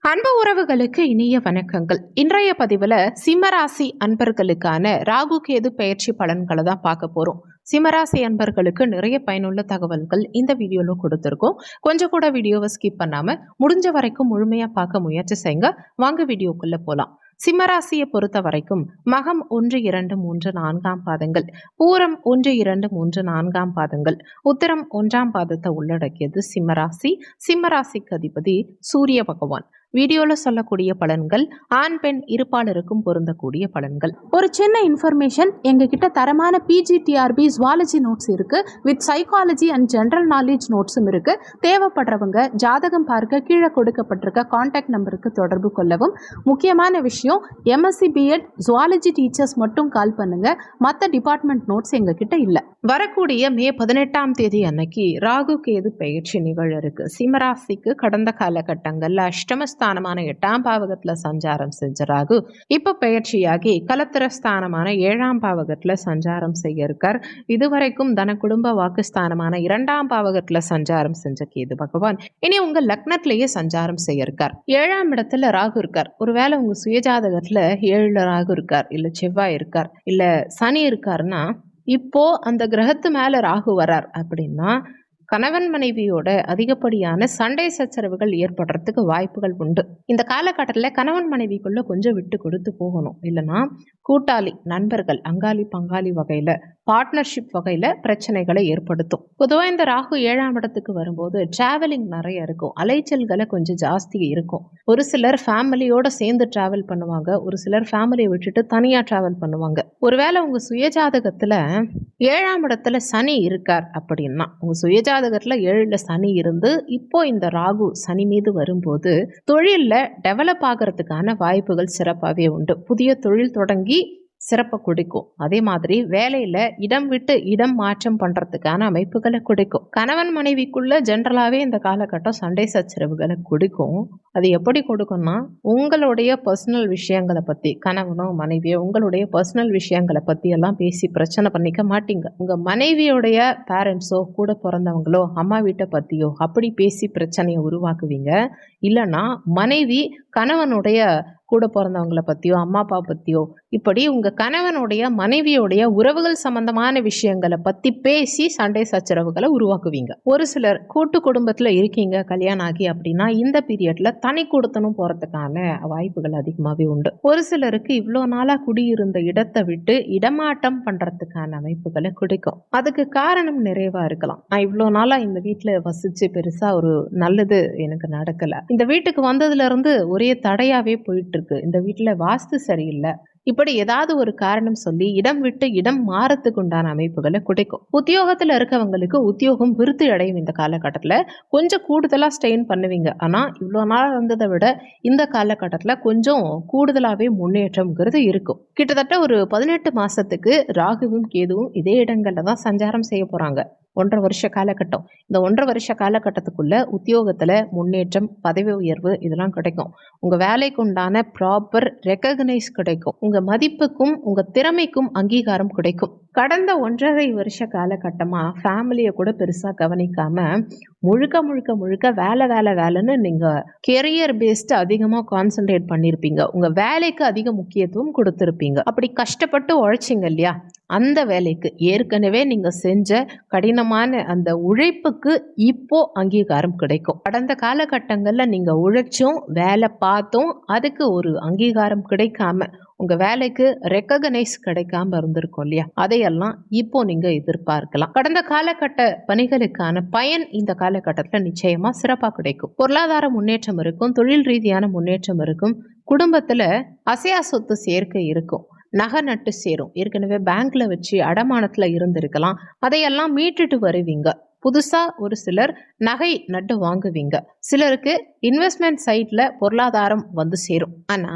அன்பு உறவுகளுக்கு இனிய வணக்கங்கள். இன்றைய பதிவில் சிம்மராசி அன்பர்களுக்கான ராகு கேது பயிற்சி பலன்களை தான் பார்க்க போறோம். சிம்மராசி அன்பர்களுக்கு நிறைய பயனுள்ள தகவல்கள் இந்த வீடியோல கொடுத்துருக்கோம். கொஞ்சம் கூட வீடியோவை ஸ்கிப் பண்ணாம முடிஞ்ச வரைக்கும் முழுமையா பார்க்க முயற்சி செய்யுங்க. வாங்க வீடியோக்குள்ள போலாம். சிம்மராசியை பொறுத்த வரைக்கும் மகம் 1, 2, 3, 4ஆம் பாதங்கள், பூரம் 1, 2, 3, 4ஆம் பாதங்கள், உத்திரம் 1ஆம் பாதத்தை உள்ளடக்கியது சிம்மராசி. சிம்மராசிக்கு அதிபதி சூரிய பகவான். வீடியோல சொல்லக்கூடிய பலன்கள் ஆண் பெண் இருப்பாளருக்கும் பொருந்தக்கூடிய பலன்கள். ஒரு சின்ன இன்ஃபர்மேஷன், எங்ககிட்ட தரமான பிஜிடிஆர்பி ஜுவாலஜி நோட்ஸ் இருக்கு, with psychology and general knowledge நோட்ஸும் இருக்கு. தேவைப்படுறவங்க ஜாதகம் பார்க்க கீழே கொடுக்கப்பட்டிருக்க கான்டாக்ட் நம்பருக்கு தொடர்பு கொள்ளவும். முக்கியமான விஷயம், எம்எஸ்சி பிஎட் ஜுவாலஜி டீச்சர்ஸ் மட்டும் கால் பண்ணுங்க, மற்ற டிபார்ட்மெண்ட் நோட்ஸ் எங்ககிட்ட இல்லை. வரக்கூடிய மே 18ஆம் தேதி அன்னைக்கு ராகு கேது பயிற்சி நிகழ இருக்கு. சிம்மராசிக்கு கடந்த காலகட்டங்கள்ல அஷ்டமஸ்தானமான 8ஆம் பாவகத்துல சஞ்சாரம் செஞ்ச ராகு இப்ப பயிற்சியாகி கலத்திரஸ்தானமான 7ஆம் பாவகத்துல சஞ்சாரம் செய்ய இருக்கார். இதுவரைக்கும் தன குடும்ப வாக்குஸ்தானமான 2ஆம் பாவகத்துல சஞ்சாரம் செஞ்ச கேது பகவான் இனி உங்க லக்னத்திலேயே சஞ்சாரம் செய்ய இருக்கார். 7ஆம் இடத்துல ராகு இருக்கார். ஒருவேளை உங்க சுயஜாதகத்துல 7ல ராகு இருக்கார், இல்ல செவ்வாய் இருக்கார், இல்ல சனி இருக்காருன்னா இப்போ அந்த கிரகத்து மேல ராகு வரார் அப்படின்னா கணவன் மனைவியோட அதிகப்படியான சண்டை சச்சரவுகள் ஏற்படுறதுக்கு வாய்ப்புகள் உண்டு. இந்த காலகட்டத்தில் கணவன் மனைவிக்குள்ள கொஞ்சம் விட்டு கொடுத்து போகணும். இல்லைன்னா கூட்டாளி, நண்பர்கள், அங்காளி பங்காளி வகையில், பார்ட்னர்ஷிப் வகையில் பிரச்சனைகளை ஏற்படுத்தும். பொதுவாக இந்த ராகு 7ஆம் இடத்துக்கு வரும்போது டிராவலிங் நிறைய இருக்கும், அலைச்சல்களை கொஞ்சம் ஜாஸ்தி இருக்கும். ஒரு சிலர் ஃபேமிலியோட சேர்ந்து டிராவல் பண்ணுவாங்க, ஒரு சிலர் ஃபேமிலியை விட்டுட்டு தனியாக டிராவல் பண்ணுவாங்க. ஒருவேளை உங்கள் சுயஜாதகத்தில் 7ஆம் இடத்துல சனி இருக்கார் அப்படின்னா, உங்கள் சுயஜாதகத்தில் 7ல் சனி இருந்து இப்போ இந்த ராகு சனி மீது வரும்போது தொழிலில் டெவலப் ஆகிறதுக்கான வாய்ப்புகள் சிறப்பாகவே உண்டு. புதிய தொழில் தொடங்கி சிறப்பை கொடுக்கும். அதே மாதிரி வேலையில இடம் விட்டு இடம் மாற்றம் பண்றதுக்கான அமைப்புகளை கொடுக்கும். கணவன் மனைவிக்குள்ள ஜென்ரலாவே இந்த காலகட்டம் சண்டை சச்சரவுகளை கொடுக்கும். அது எப்படி கொடுக்கும்னா, உங்களுடைய பர்சனல் விஷயங்களை பத்தி, கணவனோ மனைவியோ உங்களுடைய பர்சனல் விஷயங்களை பத்தி எல்லாம் பேசி பிரச்சனை பண்ணிக்க மாட்டீங்க. உங்க மனைவியோடைய பேரண்ட்ஸோ, கூட பிறந்தவங்களோ, அம்மா வீட்டை பத்தியோ அப்படி பேசி பிரச்சனையை உருவாக்குவீங்க. இல்லைன்னா மனைவி கணவனுடைய கூட பிறந்தவங்களை பற்றியோ, அம்மா அப்பா பற்றியோ, இப்படி உங்கள் கணவனுடைய மனைவியோடைய உறவுகள் சம்பந்தமான விஷயங்களை பற்றி பேசி சண்டை சச்சரவுகளை உருவாக்குவீங்க. ஒரு சிலர் கூட்டு குடும்பத்தில் இருக்கீங்க கல்யாணம் ஆகி அப்படின்னா இந்த பீரியட்ல தனி கொடுத்தனும் போகிறதுக்கான வாய்ப்புகள் அதிகமாகவே உண்டு. ஒரு சிலருக்கு இவ்வளோ நாளாக குடியிருந்த இடத்தை விட்டு இடமாட்டம் பண்ணுறதுக்கான அமைப்புகளை கொடுக்கும். அதுக்கு காரணம் நிறைவா இருக்கலாம். நான் இவ்வளோ நாளாக இந்த வீட்டில் வசிச்சு பெருசாக ஒரு நல்லது எனக்கு நடக்கலை, இந்த வீட்டுக்கு வந்ததுல இருந்து ஒரே தடையாவே போயிட்டு இருக்கு, இந்த வீட்டுல வாஸ்து சரியில்லை, இப்படி ஏதாவது ஒரு காரணம் சொல்லி இடம் விட்டு இடம் மாறத்துக்கு உண்டான அமைப்புகளை கொடுக்கும். உத்தியோகத்துல இருக்கவங்களுக்கு உத்தியோகம் விருத்தி அடையும். இந்த காலகட்டத்துல கொஞ்சம் கூடுதலா ஸ்ட்ரெயின் பண்ணுவீங்க. ஆனா இவ்வளவு நாள் இருந்ததை விட இந்த காலகட்டத்துல கொஞ்சம் கூடுதலாவே முன்னேற்றம்ங்கிறது இருக்கும். கிட்டத்தட்ட ஒரு 18 மாசத்துக்கு ராகுவும் கேதுவும் இதே இடங்கள்ல தான் சஞ்சாரம் செய்ய போறாங்க. 1.5 வருஷ காலகட்டம். இந்த 1.5 வருஷ காலகட்டத்துக்குள்ள உத்தியோகத்துல முன்னேற்றம், பதவி உயர்வு இதெல்லாம் கிடைக்கும். உங்க வேலைக்கு உண்டான ப்ராப்பர் ரெகக்னைஸ் கிடைக்கும். உங்க மதிப்புக்கும் உங்க திறமைக்கும் அங்கீகாரம் கிடைக்கும். கடந்த 1.5 வருஷ காலகட்டமா ஃபேமிலியை கூட பெருசா கவனிக்காம முழுக்க முழுக்க முழுக்க வேலைன்னு நீங்க கெரியர் பேஸ்டு அதிகமா கான்சென்ட்ரேட் பண்ணிருப்பீங்க. உங்க வேலைக்கு அதிக முக்கியத்துவம் கொடுத்திருப்பீங்க. அப்படி கஷ்டப்பட்டு உழைச்சிங்க இல்லையா, அந்த வேலைக்கு ஏற்கனவே நீங்க செஞ்ச கடினமான அந்த உழைப்புக்கு இப்போ அங்கீகாரம் கிடைக்கும். கடந்த காலகட்டங்கள்ல நீங்க உழைச்சும் வேலை பார்த்தும் அதுக்கு ஒரு அங்கீகாரம் கிடைக்காம, உங்க வேலைக்கு ரெகக்னைஸ் கிடைக்காம இருந்திருக்கும் இல்லையா, அதையெல்லாம் இப்போ நீங்க எதிர்பார்க்கலாம். கடந்த காலகட்ட பணிகளுக்கான பயன் இந்த காலகட்டத்துல நிச்சயமா சிறப்பா கிடைக்கும். பொருளாதார முன்னேற்றம் இருக்கும், தொழில் ரீதியான முன்னேற்றம் இருக்கும், குடும்பத்துல அசையா சொத்து சேர்க்கை இருக்கும், நகை நட்டு சேரும். ஏற்கனவே பேங்க்ல வச்சு அடமானத்துல இருந்திருக்கலாம், அதையெல்லாம் மீட்டுட்டு வருவீங்க. புதுசா ஒரு சிலர் நகை நட்டு வாங்குவீங்க. சிலருக்கு இன்வெஸ்ட்மெண்ட் சைட்ல பொருளாதாரம் வந்து சேரும். ஆனா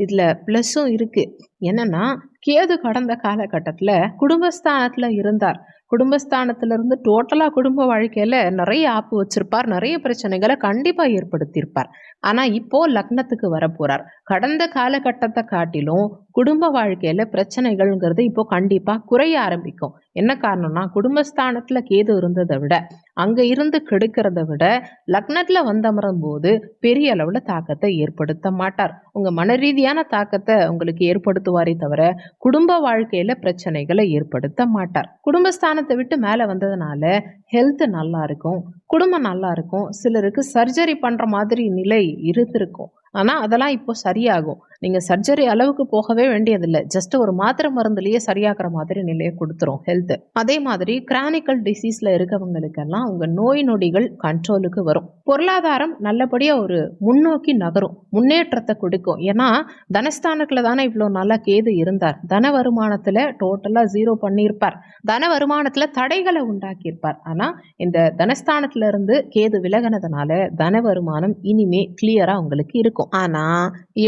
இதுல பிளஸும் இருக்கு. என்னன்னா, கேது கடந்த காலகட்டத்துல குடும்பஸ்தானத்துல இருந்தார். குடும்பஸ்தானத்துல இருந்து டோட்டலா குடும்ப வாழ்க்கையில நிறைய ஆப்பு வச்சிருப்பார், நிறைய பிரச்சனைகளை கண்டிப்பா ஏற்படுத்தியிருப்பார். ஆனா இப்போ லக்னத்துக்கு வரப்போறார். கடந்த காலகட்டத்தை காட்டிலும் குடும்ப வாழ்க்கையில பிரச்சனைகள்ங்கிறது இப்போ கண்டிப்பா குறைய ஆரம்பிக்கும். என்ன காரணம்னா, குடும்பஸ்தானத்துல கேது இருந்ததை விட அங்க இருந்து கெடுக்கிறத விட லக்னத்துல வந்தமரும் போது பெரிய அளவுல தாக்கத்தை ஏற்படுத்த மாட்டார். உங்க மனரீதியான தாக்கத்தை உங்களுக்கு ஏற்படுத்துவாரே தவிர குடும்ப வாழ்க்கையில பிரச்சனைகளை ஏற்படுத்த மாட்டார். குடும்பஸ்தானத்தை விட்டு மேல வந்ததுனால ஹெல்த் நல்லா இருக்கும், குடும்பம் நல்லா இருக்கும். சிலருக்கு சர்ஜரி பண்ற மாதிரி நிலை இருந்திருக்கும். ஆனா அதெல்லாம் இப்போ சரியாகும். நீங்க சர்ஜரி அளவுக்கு போகவே வேண்டியதில்லை. ஜஸ்ட் ஒரு மாத்திரை மருந்துலயே சரியாகிற மாதிரி நிலையை கொடுத்துரும் ஹெல்த். அதே மாதிரி கிரானிக்கல் டிசீஸ்ல இருக்கவங்களுக்கெல்லாம் உங்க நோய் நொடிகள் கண்ட்ரோலுக்கு வரும். பொருளாதாரம் நல்லபடியா ஒரு முன்னோக்கி நகரும், முன்னேற்றத்தை கொடுக்கும். ஏன்னா தனஸ்தானத்துல தானே இவ்வளவு நாளா கேது இருந்தார். தன வருமானத்துல டோட்டலா 0 பண்ணியிருப்பார். தன வருமானத்துல தடைகளை உண்டாக்கியிருப்பார். ஆனா இந்த தனஸ்தானத்துல இருந்து கேது விலகினதுனால தன வருமானம் இனிமே கிளியரா உங்களுக்கு இருக்கும். ஆனா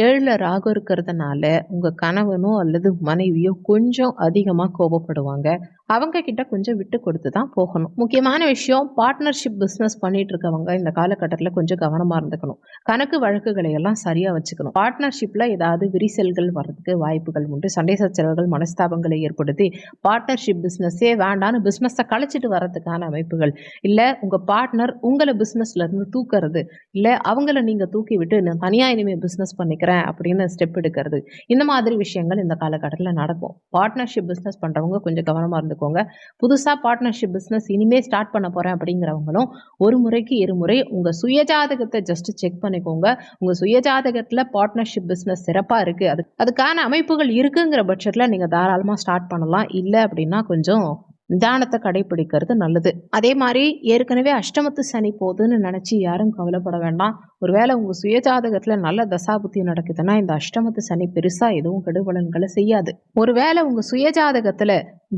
7ல ராகு இருக்கிறதுனால உங்க கணவனோ அல்லது மனைவியோ கொஞ்சம் அதிகமா கோபப்படுவாங்க. அவங்க கிட்ட கொஞ்சம் விட்டு கொடுத்து தான் போகணும். முக்கியமான விஷயம், பார்ட்னர்ஷிப் பிஸ்னஸ் பண்ணிட்டு இருக்கவங்க இந்த காலகட்டத்தில் கொஞ்சம் கவனமா இருந்துக்கணும். கணக்கு வழக்குகளை எல்லாம் சரியா வச்சுக்கணும். பார்ட்னர்ஷிப்ல ஏதாவது விரிசல்கள் வர்றதுக்கு வாய்ப்புகள் உண்டு. சண்டை சச்சரவுகள், மனஸ்தாபங்களை ஏற்படுத்தி பார்ட்னர்ஷிப் பிஸ்னஸே வேண்டான்னு பிஸ்னஸை கழிச்சிட்டு வர்றதுக்கான அமைப்புகள், இல்ல உங்க பார்ட்னர் உங்களை பிஸ்னஸ்ல இருந்து தூக்குறது, இல்ல அவங்கள நீங்க தூக்கி விட்டு நான் தனியா இனிமே பிஸ்னஸ் பண்ணிக்கிறேன் அப்படின்னு ஸ்டெப் எடுக்கிறது, இந்த மாதிரி விஷயங்கள் இந்த காலகட்டத்தில் நடக்கும். பார்ட்னர்ஷிப் பிஸ்னஸ் பண்றவங்க கொஞ்சம் கவனமா இருந்துக்கோங்க. புதுசா பார்ட்னர்ஷிப் பிஸ்னஸ் இனிமே ஸ்டார்ட் பண்ண போறேன் அப்படிங்கிறவங்களும் ஒரு முறைக்கு இருமுறை உங்க சுயஜாதகத்தை ஜஸ்ட் செக் பண்ணிக்கோங்க. உங்க சுயஜாதகத்துல பார்ட்னர்ஷிப் பிஸ்னஸ் சிறப்பா இருக்கு, அதுக்கான அமைப்புகள் இருக்குங்கிற பட்சத்துல நீங்க தாராளமா ஸ்டார்ட் பண்ணலாம். இல்லை அப்படின்னா கொஞ்சம் நிதானத்தை கடைபிடிக்கிறது நல்லது. அதே மாதிரி ஏற்கனவே அஷ்டமத்து சனி போகுதுன்னு நினைச்சு யாரும் கவலைப்பட வேண்டாம். ஒருவேளை உங்க சுயஜாதகத்துல நல்ல தசாபுத்தி நடக்குதுன்னா இந்த அஷ்டமத்து சனி பெருசா எதுவும் கெடுபலன்களை செய்யாது. ஒருவேளை உங்க சுயஜாதகத்துல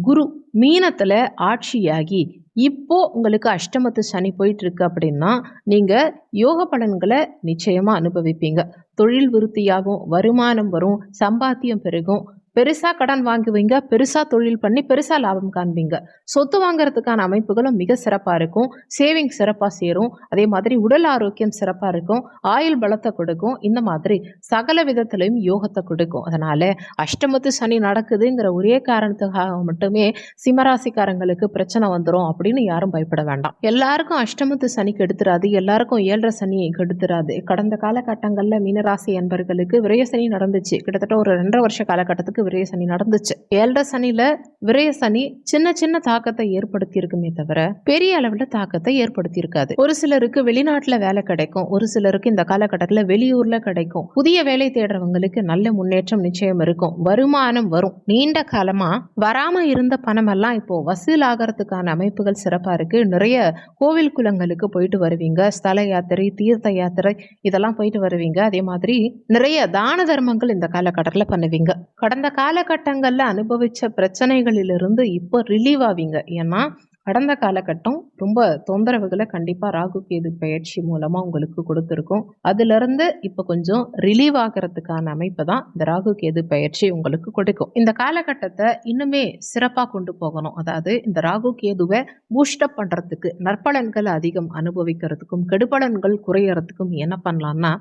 குரு மீனத்துல ஆட்சியாகி இப்போ உங்களுக்கு அஷ்டமத்து சனி போயிட்டு இருக்கு அப்படின்னா நீங்க யோக பலன்களை நிச்சயமா அனுபவிப்பீங்க. தொழில் விருத்தியாகும், வருமானம் வரும், சம்பாத்தியம் பெருகும், பெருசா கடன் வாங்குவீங்க, பெருசா தொழில் பண்ணி பெருசா லாபம் காண்பீங்க. சொத்து வாங்குறதுக்கான அமைப்புகளும் மிக சிறப்பா இருக்கும். சேவிங் சிறப்பா சேரும். அதே மாதிரி உடல் ஆரோக்கியம் சிறப்பா இருக்கும். ஆயுள் பலத்தை கொடுக்கும். இந்த மாதிரி சகல விதத்திலையும் யோகத்தை கொடுக்கும். அதனால அஷ்டமத்து சனி நடக்குதுங்கிற ஒரே காரணத்துக்காக மட்டுமே சிம்மராசிக்காரங்களுக்கு பிரச்சனை வந்துடும் அப்படின்னு யாரும் பயப்பட வேண்டாம். எல்லாருக்கும் அஷ்டமத்து சனி கெடுத்துறாது, எல்லாருக்கும் 7.5 சனி கெடுத்துறாது. கடந்த காலகட்டங்கள்ல மீனராசி என்பர்களுக்கு விரய சனி நடந்துச்சு. கிட்டத்தட்ட ஒரு 2.5 வருஷ காலகட்டத்துக்கு விரய சனி நடந்துச்சு. 7.5 சனியில விரய சனி சின்ன சின்ன தாக்கத்தை ஏற்படுத்தி இருக்குமே தவிர பெரிய அளவுல தாக்கத்தை ஏற்படுத்தி இருக்காது. ஒரு சிலருக்கு வெளிநாட்டுல வேலை கிடைக்கும், ஒரு சிலருக்கு இந்த காலகட்டத்துல வெளியூர்ல கிடைக்கும். புதிய வேலை தேடுறவங்களுக்கு நல்ல முன்னேற்றம் நிச்சயம் இருக்கும். வருமானம் வரும். நீண்ட காலமா வராம இருந்த பணம் எல்லாம் இப்போ வசூல் ஆகிறதுக்கான அமைப்புகள் சிறப்பா இருக்கு. நிறைய கோவில் குளங்களுக்கு போயிட்டு வருவீங்க. ஸ்தல யாத்திரை, தீர்த்த யாத்திரை இதெல்லாம் போயிட்டு வருவீங்க. அதே மாதிரி நிறைய தான தர்மங்கள் இந்த காலகட்டத்துல பண்ணுவீங்க. கடந்த காலகட்டங்கள்ல அனுபவிச்ச பிரச்சனைகளிலிருந்து இப்போ ரிலீவ் ஆவீங்க. ஏன்னா கடந்த காலகட்டம் ரொம்ப தொந்தரவுகளை கண்டிப்பா ராகு கேது பயிற்சி மூலமா உங்களுக்கு கொடுத்துருக்கும். அதுல இருந்து இப்ப கொஞ்சம் ரிலீவ் ஆகிறதுக்கான அமைப்பை தான் இந்த ராகு கேது பயிற்சி உங்களுக்கு கொடுக்கும். இந்த காலகட்டத்தை இன்னுமே சிறப்பா கொண்டு போகணும். அதாவது இந்த ராகு கேதுவை பூஸ்டப் பண்றதுக்கு, நற்பலன்கள் அதிகம் அனுபவிக்கிறதுக்கும் கெடுபலன்கள் குறையறதுக்கும் என்ன பண்ணலாம்னா,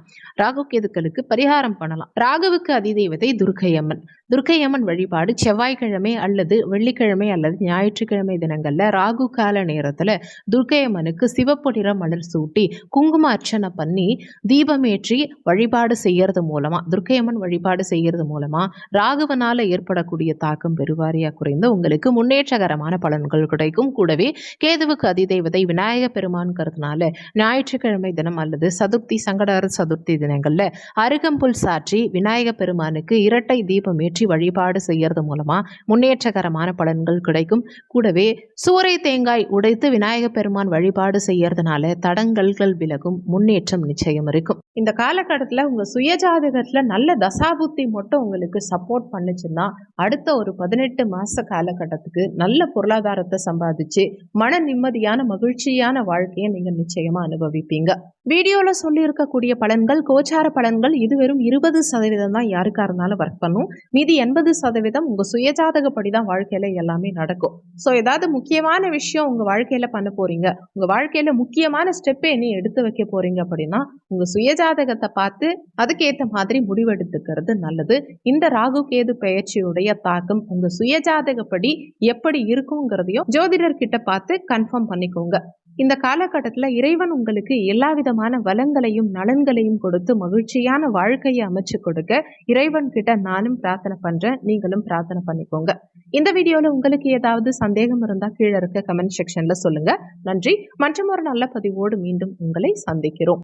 ராகு கேதுக்களுக்கு பரிகாரம் பண்ணலாம். ராகுவுக்கு அதிதெய்வத்தை துர்க்கையம்மன். துர்க்கையம்மன் வழிபாடு செவ்வாய்க்கிழமை அல்லது வெள்ளிக்கிழமை அல்லது ஞாயிற்றுக்கிழமை தினங்கள்ல ராகு கால நேரத்துல துர்க்கையம்மனுக்கு சிவப்பு நிற மலர் சூட்டி குங்கும அர்ச்சனை பண்ணி தீபமேற்றி வழிபாடு செய்யறது மூலமா, துர்க்கையம்மன் வழிபாடு செய்யறது மூலமா ராகுவனால ஏற்படக்கூடிய தாக்கம் பெருவாரியா குறைந்து உங்களுக்கு முன்னேற்றகரமான பலன்கள் கிடைக்கும். கூடவே கேதுவுக்கு அதிதெய்வத்தை விநாயக பெருமான்கிறதுனால ஞாயிற்றுக்கிழமை தினம் அல்லது சதுர்த்தி, சங்கடஹர சதுர்த்தி தினங்கள்ல அருகம்புல் சாற்றி விநாயக பெருமானுக்கு இரட்டை தீபம் ஏற்றி வழிபாடு செய்யறது மூலமா முன்னேற்றகரமான பலன்கள் கிடைக்கும். கூடவே சூறை தேங்காய் உடைத்து விநாயக பெருமான் வழிபாடு செய்யறதுனால தடங்கல்கள் விலகும், முன்னேற்றம் நிச்சயம் இருக்கும். இந்த காலகட்டத்தில் உங்க சுயஜாதகத்துல நல்ல தசாபுத்தி மட்டும் உங்களுக்கு சப்போர்ட் பண்ணுச்சுன்னா அடுத்த ஒரு 18 மாச காலகட்டத்துக்கு நல்ல பொருளாதாரத்தை சம்பாதிச்சு மன நிம்மதியான மகிழ்ச்சியான வாழ்க்கையை நீங்க நிச்சயமா அனுபவிப்பீங்க. வீடியோல சொல்லி இருக்கக்கூடிய பலன்கள் கோச்சார பலன்கள் இது வெறும் 20% தான் யாருக்கா இருந்தாலும் ஒர்க் பண்ணும். மீதி 80% உங்க சுயஜாதகப்படி தான் வாழ்க்கையில எல்லாமே நடக்கும். ஸோ ஏதாவது முக்கியமான விஷயம் உங்க வாழ்க்கையில பண்ண போறீங்க, உங்க வாழ்க்கையில முக்கியமான ஸ்டெப்பை என்ன எடுத்து வைக்க போறீங்க அப்படின்னா உங்க சுயஜாதகத்தை பார்த்து அதுக்கேற்ற மாதிரி முடிவெடுத்துக்கிறது நல்லது. இந்த ராகு கேது பெயர்ச்சியுடைய தாக்கம் உங்க சுயஜாதகப்படி எப்படி இருக்குங்கிறதையும் ஜோதிடர்கிட்ட பார்த்து கன்ஃபார்ம் பண்ணிக்கோங்க. இந்த காலகட்டத்தில் இறைவன் உங்களுக்கு எல்லா விதமான வளங்களையும் நலன்களையும் கொடுத்து மகிழ்ச்சியான வாழ்க்கையை அமைச்சு கொடுக்க இறைவன் கிட்ட நானும் பிரார்த்தனை பண்றேன், நீங்களும் பிரார்த்தனை பண்ணிக்கோங்க. இந்த வீடியோல உங்களுக்கு ஏதாவது சந்தேகம் இருந்தா கீழே இருக்க கமெண்ட் செக்ஷன்ல சொல்லுங்க. நன்றி. மற்றும் ஒரு நல்ல பதிவோடு மீண்டும் உங்களை சந்திக்கிறோம்.